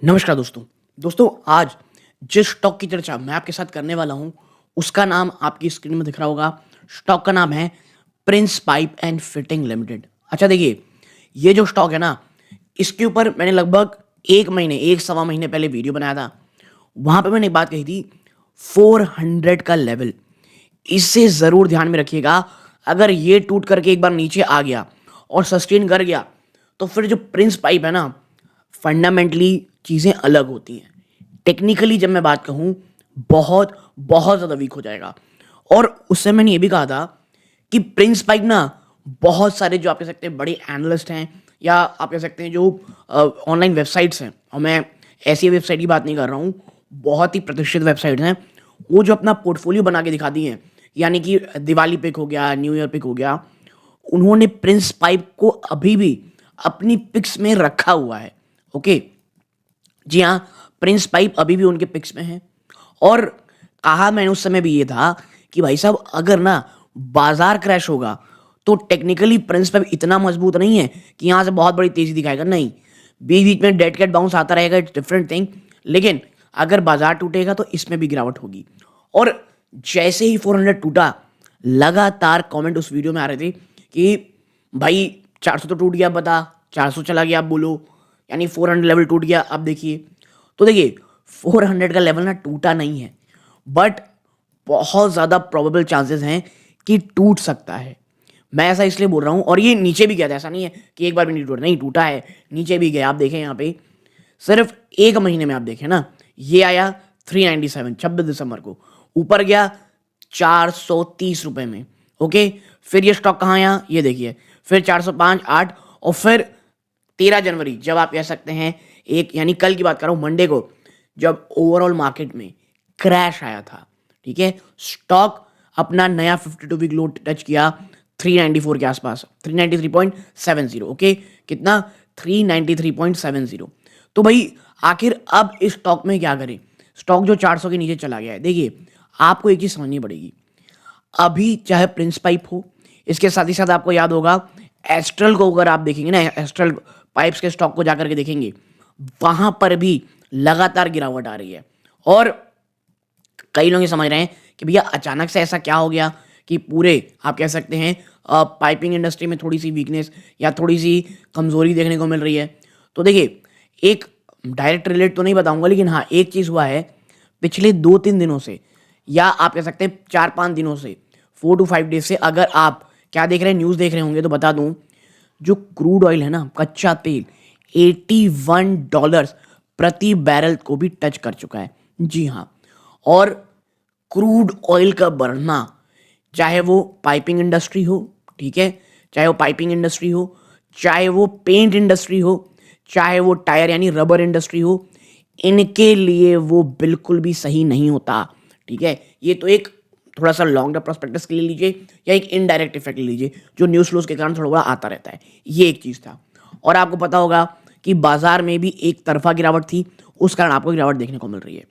नमस्कार दोस्तों आज जिस स्टॉक की चर्चा मैं आपके साथ करने वाला हूं उसका नाम आपकी स्क्रीन में दिख रहा होगा। स्टॉक का नाम है Prince pipe and fitting limited. अच्छा देखिए, ये जो स्टॉक है ना, इसके ऊपर मैंने लगभग एक सवा महीने पहले वीडियो बनाया था। वहां पे मैंने एक बात कही थी, 400 का लेवल, इसे ज़रूर ध्यान में रखिएगा। अगर ये टूट करके एक बार नीचे आ गया और सस्टेन कर गया तो फिर जो प्रिंस पाइप है ना, फंडामेंटली चीज़ें अलग होती हैं। टेक्निकली जब मैं बात कहूँ, बहुत बहुत ज़्यादा वीक हो जाएगा। और उससे मैंने ये भी कहा था कि प्रिंस पाइप ना, बहुत सारे जो आप कह सकते हैं बड़े एनालिस्ट हैं या आप कह सकते हैं जो ऑनलाइन वेबसाइट्स हैं, और मैं ऐसी वेबसाइट की बात नहीं कर रहा हूँ, बहुत ही प्रतिष्ठित वेबसाइट्स हैं, वो जो अपना पोर्टफोलियो बना के दिखाती हैं, यानी कि दिवाली पिक हो गया, न्यू ईयर पिक हो गया, उन्होंने प्रिंस पाइप को अभी भी अपनी पिक्स में रखा हुआ है। ओके, जी हाँ, प्रिंस पाइप अभी भी उनके पिक्स में है। और कहा मैंने उस समय भी ये था कि भाई साहब, अगर ना बाजार क्रैश होगा तो टेक्निकली प्रिंस पाइप इतना मजबूत नहीं है कि यहाँ से बहुत बड़ी तेजी दिखाएगा। नहीं, बीच बीच में डेड कैट बाउंस आता रहेगा, इट्स डिफरेंट थिंग। लेकिन अगर बाजार टूटेगा तो इसमें भी गिरावट होगी। और जैसे ही 400 टूटा, लगातार कमेंट उस वीडियो में आ रहे थे कि भाई 400 तो टूट गया, बता 400 चला गया, आप बोलो, यानी 400 लेवल टूट गया। अब देखिए, तो देखिए 400 का लेवल ना टूटा नहीं है, बट बहुत ज़्यादा प्रोबेबल चांसेस हैं कि टूट सकता है। मैं ऐसा इसलिए बोल रहा हूँ, और ये नीचे भी गया था, ऐसा नहीं है कि एक बार भी नहीं टूटा, नहीं टूटा है, नीचे भी गया। आप देखें यहाँ पे सिर्फ एक महीने में, आप देखें ना, ये आया 397 26 दिसंबर को, ऊपर गया 430 रुपए में। ओके, फिर ये स्टॉक कहाँ आया, ये देखिए, फिर 405 8, और फिर 13 जनवरी, जब आप कह सकते हैं एक, यानी कल की बात कर रहा हूँ, मंडे को, जब ओवरऑल मार्केट में क्रैश आया था, ठीक है, स्टॉक अपना नया 52 वीक लो टच किया 394 के आसपास, 393.70। ओके, कितना, 393.70। तो भाई आखिर अब इस स्टॉक में क्या करें? स्टॉक जो 400 के नीचे चला गया है। देखिए, आपको एक चीज़ समझनी पड़ेगी, अभी चाहे प्रिंस पाइप हो, इसके साथ ही साथ आपको याद होगा एस्ट्रल को, अगर आप देखेंगे ना, एस्ट्रल पाइप्स के स्टॉक को जाकर के देखेंगे, वहां पर भी लगातार गिरावट आ रही है। और कई लोग ये समझ रहे हैं कि भैया अचानक से ऐसा क्या हो गया कि पूरे आप कह सकते हैं पाइपिंग इंडस्ट्री में थोड़ी सी वीकनेस या थोड़ी सी कमजोरी देखने को मिल रही है। तो देखिए, एक डायरेक्ट रिलेट तो नहीं बताऊंगा, लेकिन हाँ, एक चीज़ हुआ है पिछले 2-3 दिनों से, या आप कह सकते हैं 4-5 दिनों से, 4 to 5 डेज से, अगर आप क्या देख रहे हैं, न्यूज़ देख रहे होंगे, तो बता दूं, जो क्रूड ऑयल है ना, कच्चा तेल, $81 प्रति बैरल को भी टच कर चुका है। जी हाँ। और क्रूड ऑयल का बढ़ना, चाहे वो पाइपिंग इंडस्ट्री हो, ठीक है, चाहे वो पाइपिंग इंडस्ट्री हो, चाहे वो पेंट इंडस्ट्री हो, चाहे वो टायर यानी रबर इंडस्ट्री हो, इनके लिए वो बिल्कुल भी सही नहीं होता। ठीक है, ये तो एक थोड़ा सा लॉन्ग टर्म प्रोस्पेक्टस के लिए लीजिए, या एक इनडायरेक्ट इफेक्ट ले लीजिए जो न्यूज़ फ्लोज के कारण थोड़ा बड़ा आता रहता है। ये एक चीज़ था। और आपको पता होगा कि बाजार में भी एक तरफा गिरावट थी, उस कारण आपको गिरावट देखने को मिल रही है।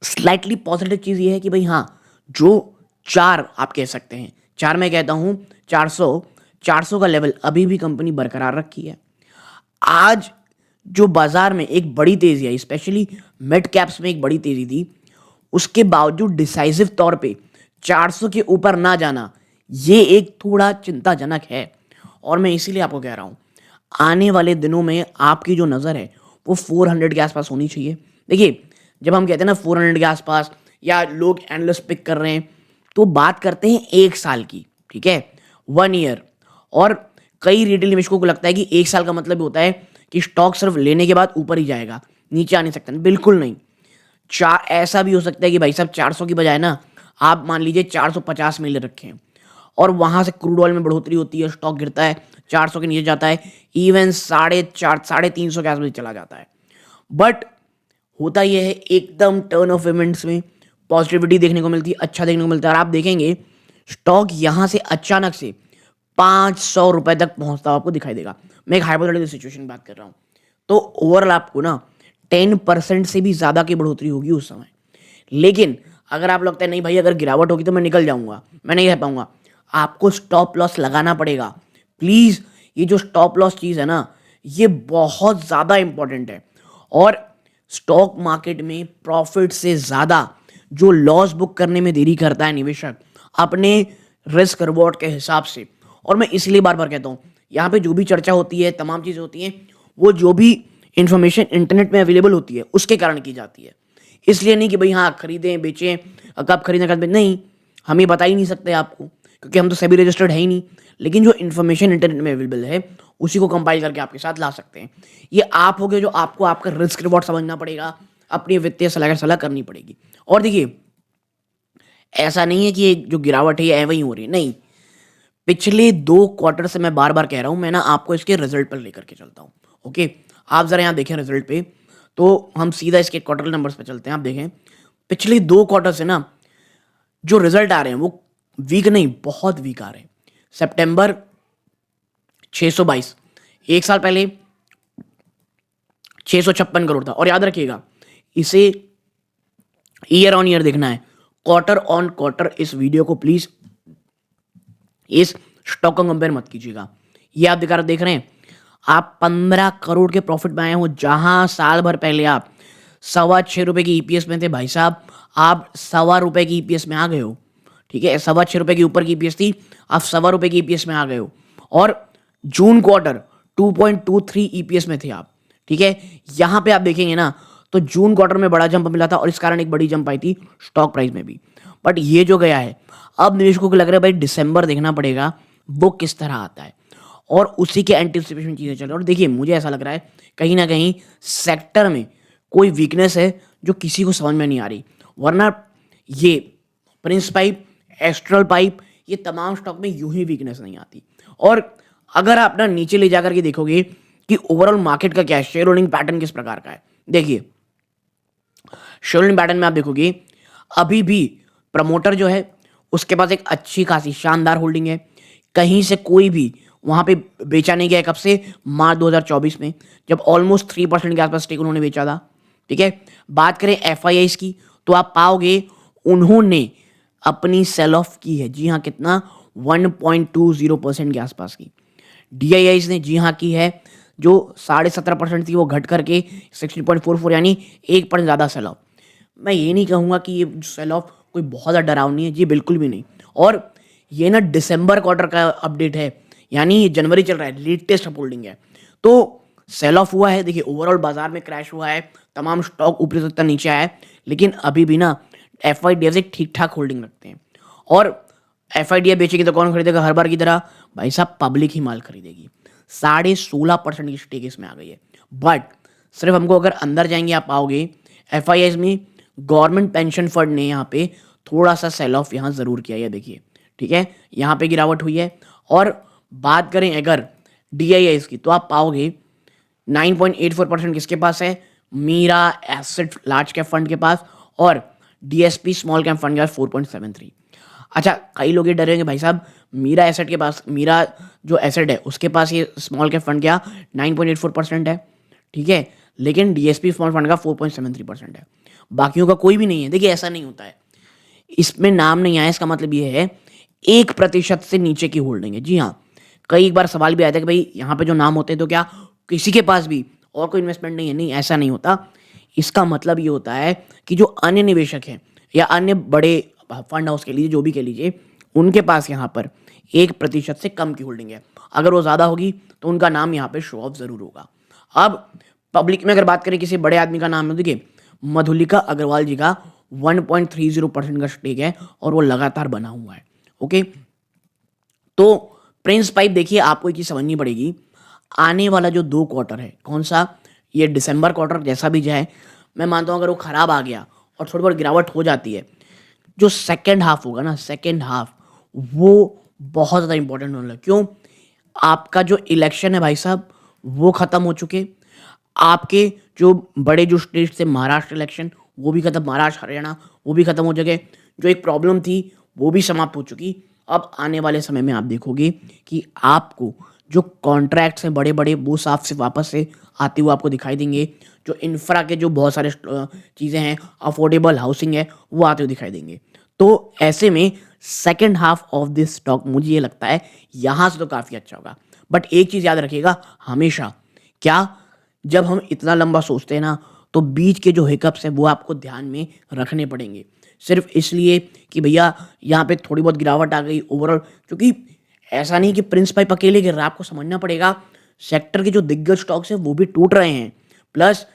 स्लाइटली पॉजिटिव चीज़ ये है कि भाई हाँ, जो चार आप कह सकते हैं, चार मैं कहता हूँ 400 का लेवल अभी भी कंपनी बरकरार रखी है। आज जो बाजार में एक बड़ी तेजी आई, स्पेशली मिड कैप्स में एक बड़ी तेजी थी, उसके बावजूद डिसाइसिव तौर पे 400 के ऊपर ना जाना, ये एक थोड़ा चिंताजनक है। और मैं इसीलिए आपको कह रहा हूँ, आने वाले दिनों में आपकी जो नज़र है वो 400 के आसपास होनी चाहिए। देखिए, जब हम कहते हैं ना 400 के आसपास, या लोग एनालिस्ट पिक कर रहे हैं, तो बात करते हैं 1 साल की, ठीक है, 1 ईयर। और कई रिटेल निवेशकों को लगता है कि 1 साल का मतलब होता है कि स्टॉक सिर्फ लेने के बाद ऊपर ही जाएगा, नीचे आ नहीं सकता। बिल्कुल नहीं। चार ऐसा भी हो सकता है कि भाई साहब 400 की बजाय ना, आप मान लीजिए 450 में ले रखे हैं, और वहां से क्रूड ऑयल में बढ़ोतरी होती है, स्टॉक गिरता है, 400 के नीचे जाता है, इवन 450 के आसपास चला जाता है। बट होता यह है, एकदम टर्न ऑफ इवेंट्स में पॉजिटिविटी देखने को मिलती है, अच्छा देखने को मिलता है। और आप देखेंगे स्टॉक यहां से अचानक से 500 रुपए तक पहुंचता हुआ आपको दिखाई देगा। मैं एक हाइपोथेटिकल सिचुएशन की बात कर रहा हूं, तो ओवरऑल आपको ना 10% से भी ज्यादा की बढ़ोतरी होगी उस समय। लेकिन अगर आप लगता है नहीं भाई, अगर गिरावट होगी तो मैं निकल जाऊंगा, मैं नहीं रह पाऊंगा, आपको स्टॉप लॉस लगाना पड़ेगा। प्लीज, ये जो स्टॉप लॉस चीज है ना, ये बहुत ज्यादा इंपॉर्टेंट है। और स्टॉक मार्केट में प्रॉफिट से ज़्यादा जो लॉस बुक करने में देरी करता है निवेशक अपने रिस्क रिवॉर्ड के हिसाब से। और मैं इसलिए बार बार कहता हूँ, यहाँ पे जो भी चर्चा होती है, तमाम चीज़ें होती हैं, वो जो भी इंफॉर्मेशन इंटरनेट में अवेलेबल होती है उसके कारण की जाती है। इसलिए नहीं कि भाई हाँ खरीदें बेचें, कब खरीदें कब बेचें, नहीं, हम ये बता ही नहीं सकते आपको क्योंकि हम तो सेबी रजिस्टर्ड है ही नहीं। लेकिन जो इन्फॉर्मेशन इंटरनेट में अवेलेबल है उसी को कंपाइल करके आपके साथ ला सकते हैं। ये आप हो गए जो आपको आपका रिस्क रिवॉर्ड समझना पड़ेगा, अपनी वित्तीय सलाह करनी पड़ेगी। और देखिए, ऐसा नहीं है कि ये जो गिरावट है ये ऐਵੇਂ ही हो रही है, नहीं। पिछले 2 क्वार्टर से मैं बार-बार कह रहा हूँ, मैं ना आपको इसके रिजल्ट पर लेकर के चलता हूँ, ओके? आप ज़रा यहाँ देखें रिजल्ट पे, तो हम सीधा इसके क्वार्टरली नंबर्स पे चलते हैं। आप देखें, पिछले 2 क्वार्टर से ना जो रिजल्ट आ रहे हैं वो वीक नहीं, बहुत वीक आ रहे हैं। सितंबर 622, 1 साल पहले 656 करोड़ था। और याद रखिएगा, इसे ईयर ऑन ईयर देखना है, क्वार्टर ऑन क्वार्टर। इस वीडियो को प्लीज इस स्टॉक को कंपेयर मत कीजिएगा। ये आप देख रहे हैं, आप 15 करोड़ के प्रॉफिट में आए हो, जहां साल भर पहले आप ₹6.25 की ईपीएस में थे। भाई साहब, आप ₹1.25 की ईपीएस में आ गए हो, ठीक है? ₹6.25 के ऊपर की ईपीएस थी, आप ₹1.25 की ईपीएस में आ गए हो। और जून क्वार्टर 2.23 ईपीएस में थे आप, ठीक है? यहां पे आप देखेंगे ना, तो जून क्वार्टर में बड़ा जंप मिला था और इस कारण एक बड़ी जंप आई थी स्टॉक प्राइस में भी। बट ये जो गया है, अब निवेशकों को लग रहा है भाई दिसंबर देखना पड़ेगा वो किस तरह आता है, और उसी के एंटिसिपेशन में चीज़ें चल रही हैं। और देखिए, मुझे ऐसा लग रहा है कहीं ना कहीं सेक्टर में कोई वीकनेस है जो किसी को समझ में नहीं आ रही। वरना ये प्रिंस पाइप, एस्ट्रल पाइप, ये तमाम स्टॉक में यूं ही वीकनेस नहीं आती। और अगर आप ना नीचे ले जाकर के देखोगे कि ओवरऑल मार्केट का क्या है, शेयर होल्डिंग पैटर्न किस प्रकार का है, देखिए शेयर होल्डिंग पैटर्न में आप देखोगे अभी भी प्रमोटर जो है उसके पास एक अच्छी खासी शानदार होल्डिंग है। कहीं से कोई भी वहां पे बेचा नहीं गया है। कब से? मार्च 2024 में, जब ऑलमोस्ट 3% के आसपास स्टेक उन्होंने बेचा था, ठीक है? बात करें एफआईआईस की, तो आप पाओगे उन्होंने अपनी सेल ऑफ की है। जी हाँ, कितना? 1.20% के आसपास की। डीआईआईस ने जी हाँ की है, जो 17.5% थी वो घट करके 16.44, यानी 1% ज़्यादा सेल ऑफ। मैं ये नहीं कहूँगा कि ये सेल ऑफ कोई बहुत ज़्यादा डरावनी है, जी बिल्कुल भी नहीं। और ये ना दिसंबर क्वार्टर का अपडेट है, यानी ये जनवरी चल रहा है, लेटेस्ट अपहोल्डिंग है। तो सेल ऑफ हुआ है, देखिए ओवरऑल बाजार में क्रैश हुआ है, तमाम स्टॉक ऊपर से तक नीचे आया है, लेकिन अभी भी ना एफआईडीएफ से ठीक ठाक होल्डिंग रखते हैं। और एफआईडीएफ बेचेगी तो कौन खरीदेगा? हर बार की तरह भाई साहब पब्लिक ही माल खरीदेगी। 16.5% की स्टेक इसमें आ गई है। बट सिर्फ हमको अगर अंदर जाएंगे आप पाओगे एफआईआईस में गवर्नमेंट पेंशन फंड ने यहाँ पे थोड़ा सा सेल ऑफ यहाँ ज़रूर किया है, देखिए, ठीक है? यहाँ पे गिरावट हुई है। और बात करें अगर डीआईआईस की, तो आप पाओगे 9.84% किसके पास है? Mirae asset large cap fund के पास, और डीएसपी स्मॉल कैप फंड के पास 4.73। अच्छा, कई लोग ये डरेंगे भाई साहब, मीरा एसेट के पास, मीरा जो एसेट है उसके पास ये स्मॉल कैप फंड क्या 9.84% है, ठीक है? लेकिन डीएसपी स्मॉल फंड का 4.73% है, बाकियों का कोई भी नहीं है। देखिए, ऐसा नहीं होता है, इसमें नाम नहीं आया इसका मतलब ये है 1% से नीचे की होल्डिंग है। जी हाँ, कई बार सवाल भी आया था कि भाई यहाँ पे जो नाम होते हैं तो क्या किसी के पास भी और कोई इन्वेस्टमेंट नहीं है? नहीं, ऐसा नहीं होता। इसका मतलब ये होता है कि जो अन्य निवेशक हैं या अन्य बड़े फंड हाउस के लिए, जो भी कह लीजिए, उनके पास यहाँ पर 1% से कम की होल्डिंग है। अगर वो ज़्यादा होगी तो उनका नाम यहाँ पे शो ऑफ ज़रूर होगा। अब पब्लिक में अगर बात करें किसी बड़े आदमी का नाम है, देखिए मधुलिका अग्रवाल जी का 1.30% का स्टेक है और वो लगातार बना हुआ है, ओके? तो प्रिंस पाइप देखिए, आपको एक चीज़ समझनी पड़ेगी, आने वाला जो 2 क्वार्टर है, कौन सा? ये दिसंबर क्वार्टर जैसा भी जाए, मैं मानता हूँ अगर वो ख़राब आ गया और थोड़ी बहुत गिरावट हो जाती है, जो सेकेंड हाफ होगा ना, सेकेंड हाफ वो बहुत ज़्यादा इंपॉर्टेंट होने लगा। क्यों? आपका जो इलेक्शन है भाई साहब वो ख़त्म हो चुके, आपके जो बड़े जो स्टेट थे, महाराष्ट्र इलेक्शन वो भी खत्म, महाराष्ट्र हरियाणा वो भी खत्म हो चुके, जो एक प्रॉब्लम थी वो भी समाप्त हो चुकी। अब आने वाले समय में आप देखोगे कि आपको जो कॉन्ट्रैक्ट्स हैं बड़े बड़े वो साफ से वापस से आते हुए आपको दिखाई देंगे। जो इंफ्रा के जो बहुत सारे चीज़ें हैं, अफोर्डेबल हाउसिंग है, वो आते हुए दिखाई देंगे। तो ऐसे में second half of this stock मुझे ये लगता है यहाँ से तो काफ़ी अच्छा होगा। बट एक चीज़ याद रखिएगा हमेशा, क्या? जब हम इतना लंबा सोचते हैं ना, तो बीच के जो हिकअप्स हैं वो आपको ध्यान में रखने पड़ेंगे। सिर्फ इसलिए कि भैया यहाँ पे थोड़ी बहुत गिरावट आ गई ओवरऑल, क्योंकि ऐसा नहीं कि प्रिंस पाइप अकेले गिर रहा है, आपको समझना पड़ेगा सेक्टर के जो दिग्गज स्टॉक्स हैं वो भी टूट रहे हैं। प्लस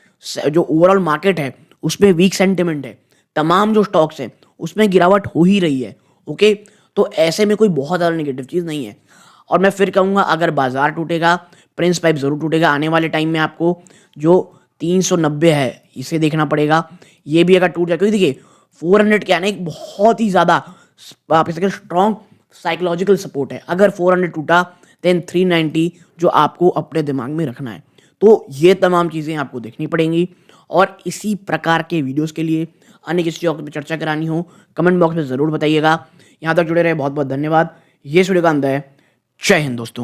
जो ओवरऑल मार्केट है उसमें वीक सेंटिमेंट है, तमाम जो स्टॉक्स हैं उसमें गिरावट हो ही रही है। ओके, तो ऐसे में कोई बहुत ज़्यादा नेगेटिव चीज़ नहीं है। और मैं फिर कहूँगा अगर बाजार टूटेगा प्रिंस पाइप ज़रूर टूटेगा आने वाले टाइम में। आपको जो 390 है इसे देखना पड़ेगा, ये भी अगर टूट जाए, क्योंकि देखिए 400 क्या है ना, एक बहुत ही ज़्यादा आप इसके स्ट्रॉन्ग साइकोलॉजिकल सपोर्ट है। अगर 400 टूटा देन 390 जो आपको अपने दिमाग में रखना है। तो ये तमाम चीज़ें आपको देखनी पड़ेंगी। और इसी प्रकार के वीडियोस के लिए अन्य किसी टॉपिक पे चर्चा करानी हो कमेंट बॉक्स में ज़रूर बताइएगा। यहाँ तक जुड़े रहे बहुत बहुत धन्यवाद। ये वीडियो का अंत है। जय हिंद दोस्तों।